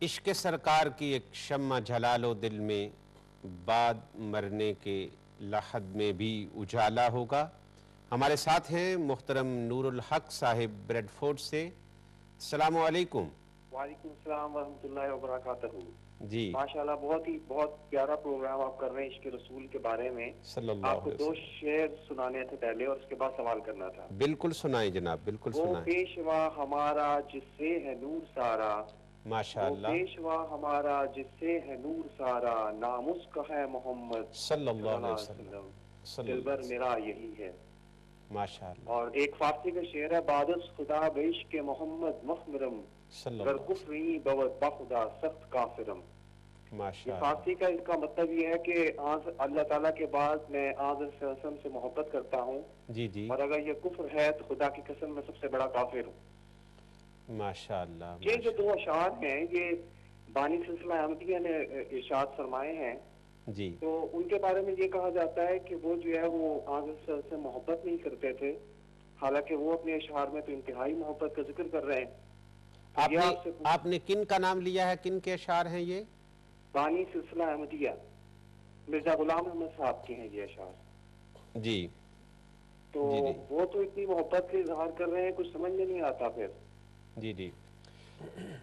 عشق سرکار کی ایک شمع جلا لو دل میں، بعد مرنے کے لحد میں بھی اجالا ہوگا۔ ہمارے ساتھ ہیں محترم نور الحق صاحب بریڈ فورڈ سے۔ السلام علیکم۔ وعلیکم السلام ورحمۃ اللہ وبرکاتہ۔ جی ماشاءاللہ بہت پیارا پروگرام آپ کر رہے ہیں عشق رسول کے بارے میں۔ صلی اللہ آپ کو علیہ دو وسلم۔ شعر سنانے تھے پہلے اور اس کے بعد سوال کرنا تھا۔ بالکل سنائیں جناب، بالکل وہ سنائیں۔ پیشوا ہمارا جس سے ہے نور سارا، وہ ماشاءاللہ پیشوا ہمارا جس سے ہے نور سارا، نام اس کا ہے محمد صلی اللہ علیہ وسلم۔ دلبر میرا یہی ہے۔ ماشاءاللہ اور ایک فارسی کا شعر ہے، بادس خدا بعشق محمد مخمرم، صلی گر اللہ علیہ کفری بود بخدا سخت کافرم۔ وسلم۔ یہ ماشاءاللہ فارسی کا اس کا مطلب یہ ہے کہ اللہ تعالیٰ کے بعد میں آج وسلم سے محبت کرتا ہوں، جی جی اور اگر یہ کفر ہے تو خدا کی قسم میں سب سے بڑا کافر ہوں۔ ماشاءاللہ۔ یہ جو دو اشعار ہیں یہ بانی سلسلہ احمدیہ نے ارشاد فرمائے ہیں، جی تو ان کے بارے میں یہ کہا جاتا ہے کہ وہ جو ہے وہ آج سے محبت نہیں کرتے تھے، حالانکہ وہ اپنے اشعار میں تو انتہائی محبت کا ذکر کر رہے ہیں۔ تو یہ سے آپ نے کن کا نام لیا ہے، کن کے اشعار ہیں یہ؟ بانی سلسلہ احمدیہ مرزا غلام احمد صاحب کے ہیں یہ اشعار۔ جی تو جی جی وہ تو اتنی محبت سے اظہار کر رہے ہیں، کچھ سمجھ میں نہیں آتا پھر۔ جی جی،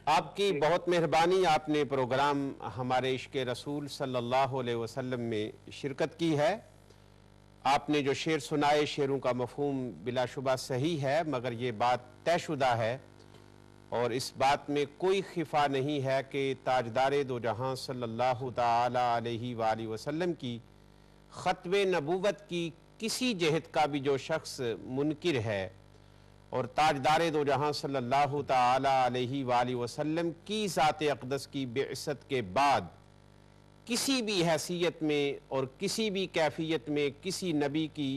آپ کی بہت مہربانی، آپ نے پروگرام ہمارے عشق رسول صلی اللہ علیہ وسلم میں شرکت کی ہے۔ آپ نے جو شعر سنائے، شعروں کا مفہوم بلا شبہ صحیح ہے، مگر یہ بات طے شدہ ہے اور اس بات میں کوئی خفا نہیں ہے کہ تاجدار دو جہاں صلی اللہ تعالی علیہ وآلہ وسلم کی ختم نبوت کی کسی جہت کا بھی جو شخص منکر ہے، اور تاجدار دو جہاں صلی اللہ تعالی علیہ وآلہ وسلم کی ذات اقدس کی بعثت کے بعد کسی بھی حیثیت میں اور کسی بھی کیفیت میں کسی نبی کی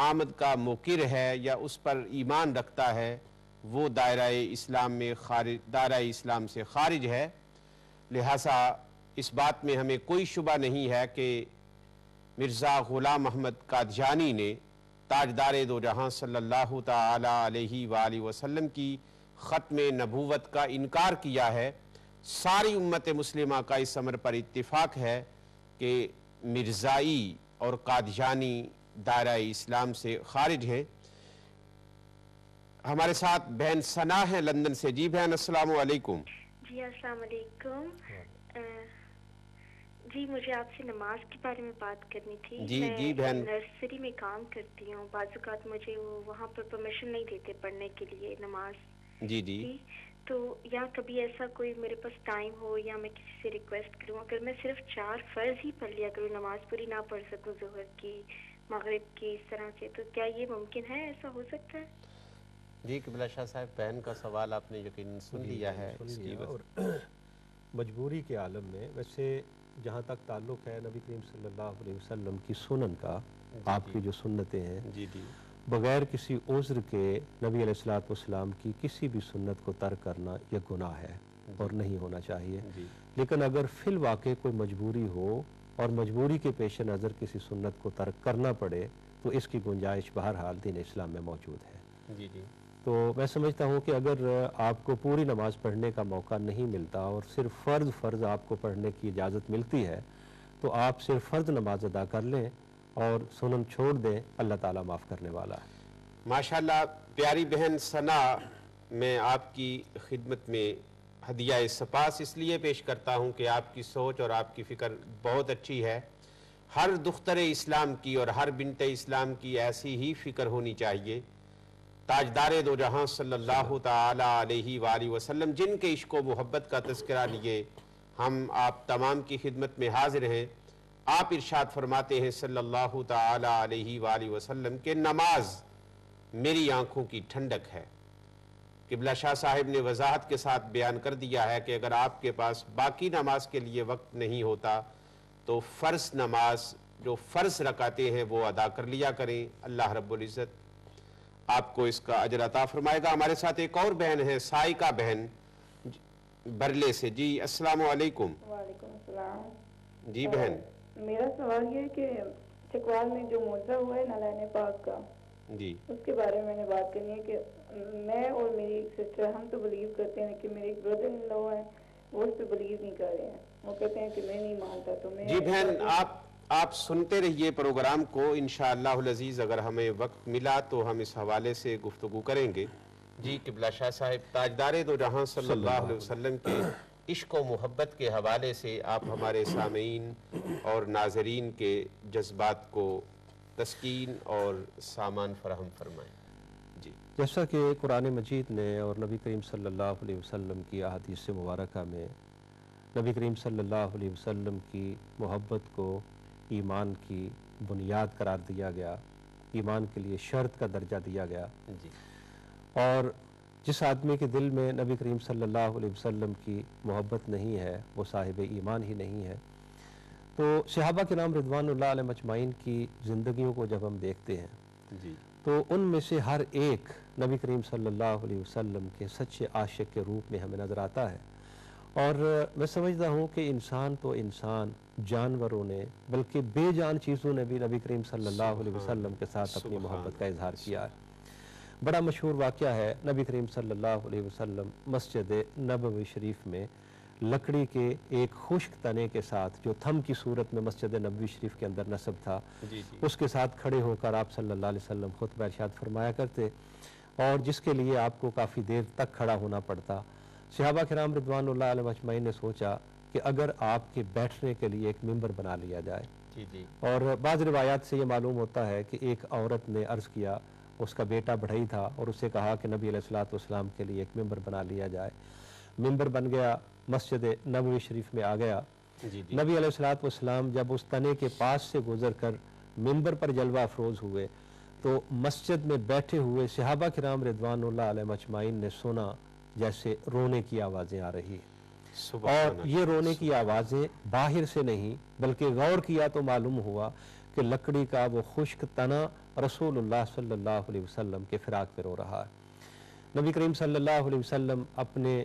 آمد کا منکر ہے یا اس پر ایمان رکھتا ہے، وہ دائرہ اسلام سے خارج ہے۔ لہٰذا اس بات میں ہمیں کوئی شبہ نہیں ہے کہ مرزا غلام احمد قادیانی نے تاجدار دو جہاں صلی اللہ تعالی علیہ وآلہ وسلم کی ختم نبوت کا انکار کیا ہے۔ ساری امت مسلمہ کا اس امر پر اتفاق ہے کہ مرزائی اور قادیانی دائرہ اسلام سے خارج ہیں۔ ہمارے ساتھ بہن ثنا ہیں لندن سے۔ جی بہن، السلام علیکم۔ جی السلام علیکم۔ جی مجھے آپ سے نماز کے بارے میں بات کرنی تھی۔ جی بہن۔ میں نرسری میں کام کرتی ہوں، بعض اوقات مجھے وہاں پر پرمیشن نہیں دیتے پڑھنے کے لیے نماز۔ جی جی تو یا کبھی ایسا کوئی میرے پاس ٹائم ہو یا میں کسی سے ریکویسٹ کروں، اگر میں صرف 4 فرض ہی پڑھ لیا کروں، نماز پوری نہ پڑھ سکوں ظہر کی مغرب کی اس طرح سے، تو کیا یہ ممکن ہے؟ ایسا ہو سکتا ہے؟ جی قبلہ شاہ صاحب، بہن کا سوال آپ نے یقیناً سن لیا ہے۔ اور مجبوری کے عالم میں ویسے جہاں تک تعلق ہے نبی کریم صلی اللہ علیہ وسلم کی سنن کا، آپ کی جو سنتیں ہیں، جی جی بغیر کسی عذر کے نبی علیہ الصلوۃ والسلام کی کسی بھی سنت کو ترک کرنا یہ گناہ ہے اور نہیں ہونا چاہیے۔ لیکن اگر فی الواقع کوئی مجبوری ہو اور مجبوری کے پیش نظر کسی سنت کو ترک کرنا پڑے تو اس کی گنجائش بہرحال دین اسلام میں موجود ہے۔ جی جی تو میں سمجھتا ہوں کہ اگر آپ کو پوری نماز پڑھنے کا موقع نہیں ملتا اور صرف فرض آپ کو پڑھنے کی اجازت ملتی ہے تو آپ صرف فرض نماز ادا کر لیں اور سنن چھوڑ دیں، اللہ تعالیٰ معاف کرنے والا ہے۔ ماشاءاللہ پیاری بہن ثنا، میں آپ کی خدمت میں ہدیہ سپاس اس لیے پیش کرتا ہوں کہ آپ کی سوچ اور آپ کی فکر بہت اچھی ہے۔ ہر دختر اسلام کی اور ہر بنت اسلام کی ایسی ہی فکر ہونی چاہیے۔ تاجدار دو جہاں صلی اللہ تعالی علیہ وآلہ وسلم جن کے عشق و محبت کا تذکرہ لیے ہم آپ تمام کی خدمت میں حاضر ہیں۔ آپ ارشاد فرماتے ہیں صلی اللہ تعالی علیہ وآلہ وسلم کہ نماز میری آنکھوں کی ٹھنڈک ہے۔ قبلہ شاہ صاحب نے وضاحت کے ساتھ بیان کر دیا ہے کہ اگر آپ کے پاس باقی نماز کے لیے وقت نہیں ہوتا تو فرض نماز جو فرض رکعتیں ہیں وہ ادا کر لیا کریں۔ اللہ رب العزت آپ کو اس کا اجر عطا فرمائے گا۔ ہمارے ساتھ ایک اور بہن ہے، سائقہ بہن برلے سے۔ جی السلام علیکم۔ وعلیکم السلام۔ جی بہن۔ میرا سوال یہ ہے کہ چکوال میں جو معجزہ ہوا ہے نالین پاک کا، جی اس کے بارے میں نے بات کرنی ہے کہ میں اور میری ایک سسٹر ہم تو بلیو کرتے ہیں کہ میرے ایک بردر ان لو ہے، وہ اس پہ بلیو نہیں کر رہے ہیں. وہ کہتے ہیں کہ میں نہیں مانتا. تو میں جی بہن آپ سنتے رہیے پروگرام کو، انشاءاللہ العزیز اگر ہمیں وقت ملا تو ہم اس حوالے سے گفتگو کریں گے. جی قبلہ شاہ صاحب، تاجدار دو جہاں صلی اللہ علیہ وسلم کے عشق و محبت کے حوالے سے آپ ہمارے سامعین اور ناظرین کے جذبات کو تسکین اور سامان فراہم فرمائیں. جی جیسا کہ قرآن مجید نے اور نبی کریم صلی اللہ علیہ وسلم کی احادیث مبارکہ میں نبی کریم صلی اللہ علیہ وسلم کی محبت کو ایمان کی بنیاد قرار دیا گیا، ایمان کے لیے شرط کا درجہ دیا گیا. جی اور جس آدمی کے دل میں نبی کریم صلی اللہ علیہ وسلم کی محبت نہیں ہے وہ صاحب ایمان ہی نہیں ہے. تو صحابہ کرام رضوان اللہ علیہ مجمعین کی زندگیوں کو جب ہم دیکھتے ہیں جی تو ان میں سے ہر ایک نبی کریم صلی اللہ علیہ وسلم کے سچے عاشق کے روپ میں ہمیں نظر آتا ہے. اور میں سمجھتا ہوں کہ انسان تو انسان، جانوروں نے بلکہ بے جان چیزوں نے بھی نبی کریم صلی اللہ علیہ وسلم کے ساتھ اپنی محبت کا اظہار کیا ہے. بڑا مشہور واقعہ ہے، نبی کریم صلی اللہ علیہ وسلم مسجد نبوی شریف میں لکڑی کے ایک خشک تنے کے ساتھ جو تھم کی صورت میں مسجد نبوی شریف کے اندر نصب تھا، اس کے ساتھ کھڑے ہو کر آپ صلی اللہ علیہ وسلم خطبہ ارشاد فرمایا کرتے، اور جس کے لیے آپ کو کافی دیر تک کھڑا ہونا پڑتا. صحابہ کرام رضوان اللہ علیہ مجمعین نے سوچا کہ اگر آپ کے بیٹھنے کے لیے ایک ممبر بنا لیا جائے. اور بعض روایات سے یہ معلوم ہوتا ہے کہ ایک عورت نے عرض کیا، اس کا بیٹا بڑھئی تھا، اور اسے کہا کہ نبی علیہ الصلوۃ والسلام کے لیے ایک ممبر بنا لیا جائے. ممبر بن گیا، مسجد نبوی شریف میں آ گیا. نبی علیہ الصلوۃ والسلام جب اس تنے کے پاس سے گزر کر ممبر پر جلوہ افروز ہوئے تو مسجد میں بیٹھے ہوئے صحابہ کرام رضوان اللہ علیہ مجمعین نے سنا جیسے رونے کی آوازیں آ رہی. اور یہ رونے کی آوازیں باہر سے نہیں بلکہ غور کیا تو معلوم ہوا کہ لکڑی کا وہ خشک تنا رسول اللہ صلی اللہ علیہ وسلم کے فراق پہ رو رہا ہے. نبی کریم صلی اللہ علیہ وسلم اپنے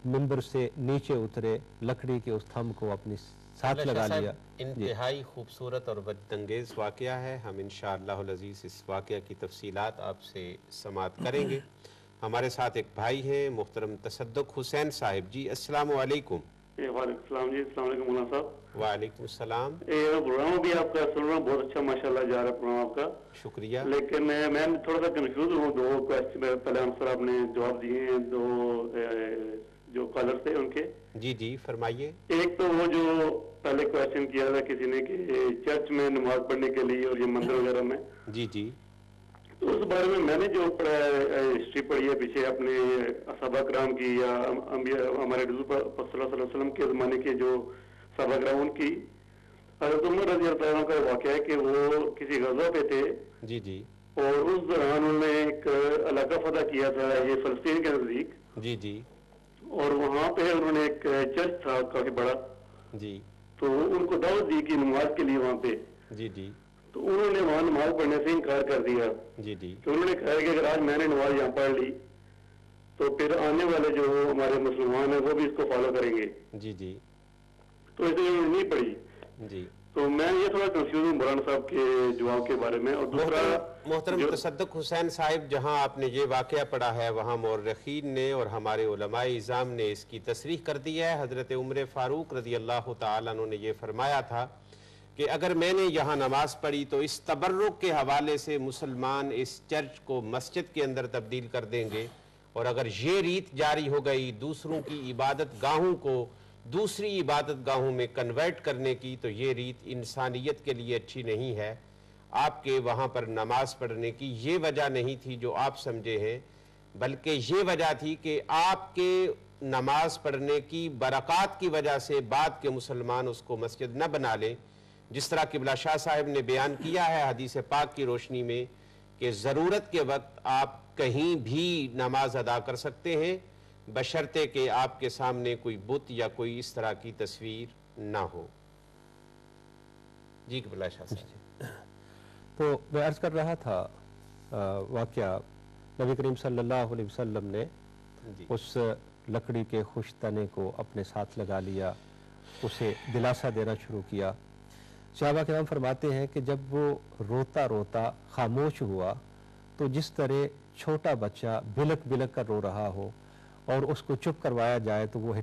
ممبر سے نیچے اترے، لکڑی کے اس تھم کو اپنی ساتھ لگا لیا. انتہائی خوبصورت اور وجد انگیز واقعہ ہے. ہم انشاءاللہ العزیز اس واقعہ کی تفصیلات آپ سے سماعت کریں گے. ہمارے ساتھ ایک بھائی ہیں محترم تصدق حسین صاحب. جی السلام علیکم. وعلیکم السلام. جی السلام علیکم مولانا صاحب. وعلیکم السلام. پروگرام بھی آپ کا سن رہا ہوں، بہت اچھا ماشاءاللہ جا رہا ہے پروگرام آپ کا. شکریہ. لیکن میں تھوڑا سا کنفیوز ہوں. دو کویسچن پہلے آنسر آپ نے جواب دیے ہیں دو جو کالر تھے ان کے. جی فرمائیے. ایک تو وہ جو پہلے کویسچن کیا تھا کسی نے کہ چرچ میں نماز پڑھنے کے لیے اور یہ مندر وغیرہ میں، جی تو اس بارے میں نے جو ہسٹری پڑھی ہے پیچھے اپنے صحابہ کرام کی یا ہمارے رسول صلی اللہ علیہ وسلم کے زمانے کے جو صحابہ کرام ان کی، حضرت عمر رضی اللہ عنہ کا واقعہ ہے کہ وہ کسی غزوہ پہ تھے. جی اور اس دوران انہوں نے ایک علاقہ فتح کیا تھا یہ فلسطین کے نزدیک. جی اور وہاں پہ انہوں نے ایک چرچ تھا کافی بڑا. جی تو ان کو دعوت دی کہ نماز کے لیے وہاں پہ. جی تو انہوں نے وہاں نماز پڑھنے سے انکار کر دیا. جی تو انہوں نے کہا کہ اگر آج میں نے نماز یہاں پڑھ لی تو پھر آنے والے جو ہمارے مسلمان ہیں وہ بھی اس کو فالو کریں گے. جی تو اس لیے انہوں نے نہیں پڑھی. جی تو میں یہ تھوڑا کنفیوز ہوں مولانا صاحب کے جواب کے بارے میں. اور دوسرا محترم تصدق حسین صاحب، جہاں آپ نے یہ واقعہ پڑھا ہے وہاں مورخین نے اور ہمارے علماء اعظام نے اس کی تصریح کر دی ہے. حضرت عمر فاروق رضی اللہ تعالیٰ عنہ نے یہ فرمایا تھا کہ اگر میں نے یہاں نماز پڑھی تو اس تبرک کے حوالے سے مسلمان اس چرچ کو مسجد کے اندر تبدیل کر دیں گے، اور اگر یہ ریت جاری ہو گئی دوسروں کی عبادت گاہوں کو دوسری عبادت گاہوں میں کنورٹ کرنے کی، تو یہ ریت انسانیت کے لیے اچھی نہیں ہے. آپ کے وہاں پر نماز پڑھنے کی یہ وجہ نہیں تھی جو آپ سمجھے ہیں، بلکہ یہ وجہ تھی کہ آپ کے نماز پڑھنے کی برکات کی وجہ سے بعد کے مسلمان اس کو مسجد نہ بنا لیں. جس طرح قبلہ شاہ صاحب نے بیان کیا ہے حدیث پاک کی روشنی میں کہ ضرورت کے وقت آپ کہیں بھی نماز ادا کر سکتے ہیں بشرطے کہ آپ کے سامنے کوئی بت یا کوئی اس طرح کی تصویر نہ ہو. جی قبلہ شاہ صاحب. تو میں عرض کر رہا تھا واقعہ نبی کریم صلی اللہ علیہ وسلم نے اس لکڑی کے خوش تنے کو اپنے ساتھ لگا لیا، اسے دلاسا دینا شروع کیا. صحابہ کرام فرماتے ہیں کہ جب وہ روتا روتا خاموش ہوا تو جس طرح چھوٹا بچہ بلک بلک کر رو رہا ہو اور اس کو چپ کروایا جائے تو وہ